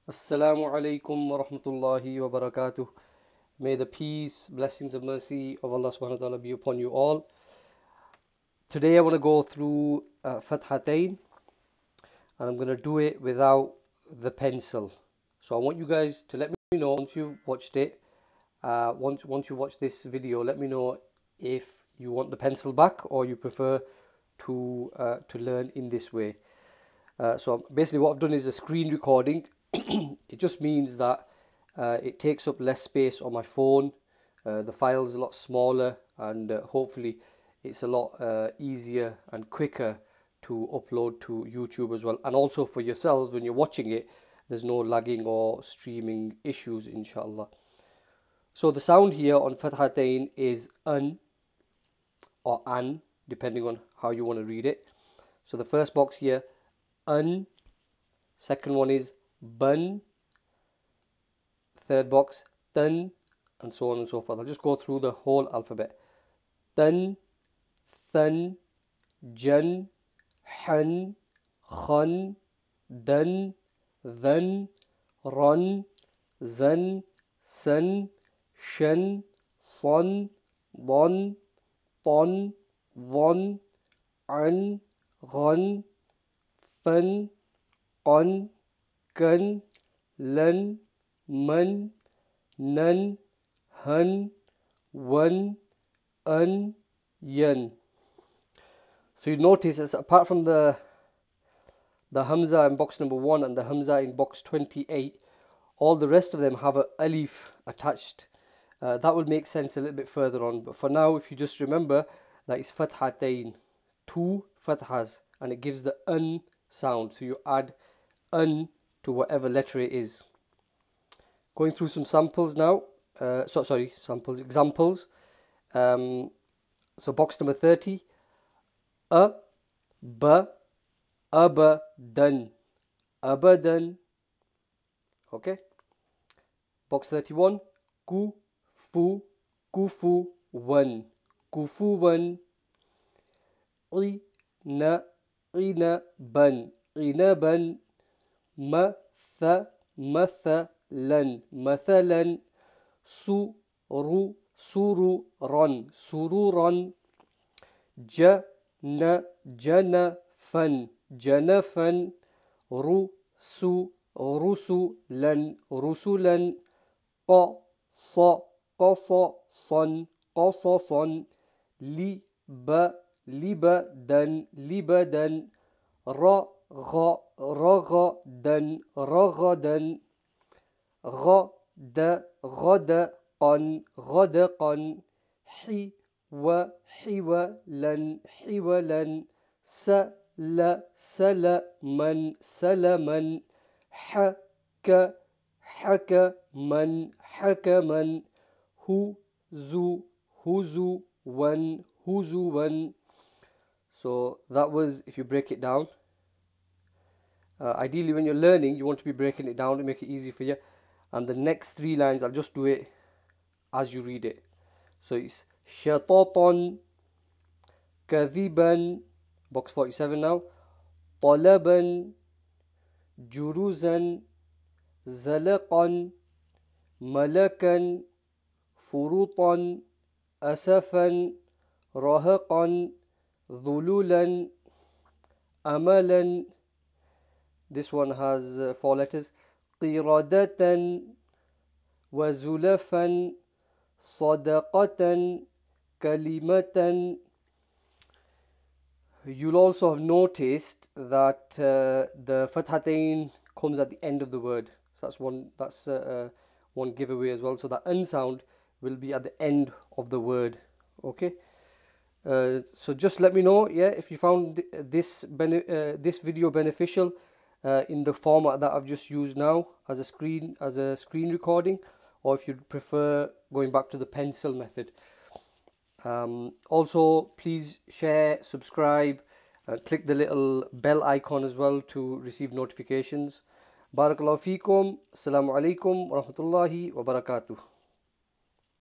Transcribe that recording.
Assalamu alaikum wa rahmatullahi wa barakatuh. May the peace, blessings, and mercy of Allah subhanahu wa ta'ala be upon you all. Today I want to go through Fathatain, and I'm going to do it without the pencil. So I want you guys to let me know once you've watched it. Once you watch this video, let me know if you want the pencil back or you prefer to learn in this way. So basically what I've done is a screen recording. It just means that it takes up less space on my phone. The file is a lot smaller, and hopefully it's a lot easier and quicker to upload to YouTube as well. And also for yourselves, when you're watching it, there's no lagging or streaming issues, inshallah. So the sound here on Fathatain is un or an, depending on how you want to read it. So the first box here, un. Second one is bun. Third box, tan, and so on and so forth. I'll just go through the whole alphabet. Tan, than, jan, han, khan, dan, than, ran, zan, san, shan, son, don, ton, von, an, ghan, fan, qan, kan, lan, man, nan, han, wan, un, yan. So you notice as apart from the Hamza in box number 1 and the Hamza in box 28, all the rest of them have a alif attached. That will make sense a little bit further on, but for now, if you just remember that it's fathatain, two fathas, and it gives the un sound. So you add un to whatever letter it is. Going through some samples now. Examples. So box number 30, a, ba, abadan, abadan. Okay. Box 31, ku, fu, kufu, wan, kufu, wan. Ina, ina, ban, ina, ban. Matha, mathalan, mathalan. Suru, suru, ran, sururan. Jana, janafan, janafan. Rusu, rusulan, rusulan. Qasa, qasasan, qasasan. Liba, libadan, libadan. Ragha, ragadan, ragadan. غدا غدقا غدقا. حوى حولا حولا. سلما سلما. حكما حكما. هزوا هزوا. So that was, if you break it down. Ideally, when you're learning, you want to be breaking it down to make it easy for you. And the next three lines, I'll just do it as you read it. So it's shatatan, kadhiban, box 47 now. Talaban, juruzan, zalaqan, malakan, furutan, asafan, rahaqan, dhululan, amalan. This one has 4 letters. qiradatan, وزلفا, صدقة, kalimatan. You'll also have noticed that the fathatain comes at the end of the word. So that's one giveaway as well. So the un sound will be at the end of the word. Okay. So just let me know, yeah, if you found this video beneficial in the format that I've just used now as a screen recording, or if you'd prefer going back to the pencil method. Also, please share, subscribe, click the little bell icon as well to receive notifications. Barakallahu feekum. Assalamu alaikum wa rahmatullahi wa barakatuh.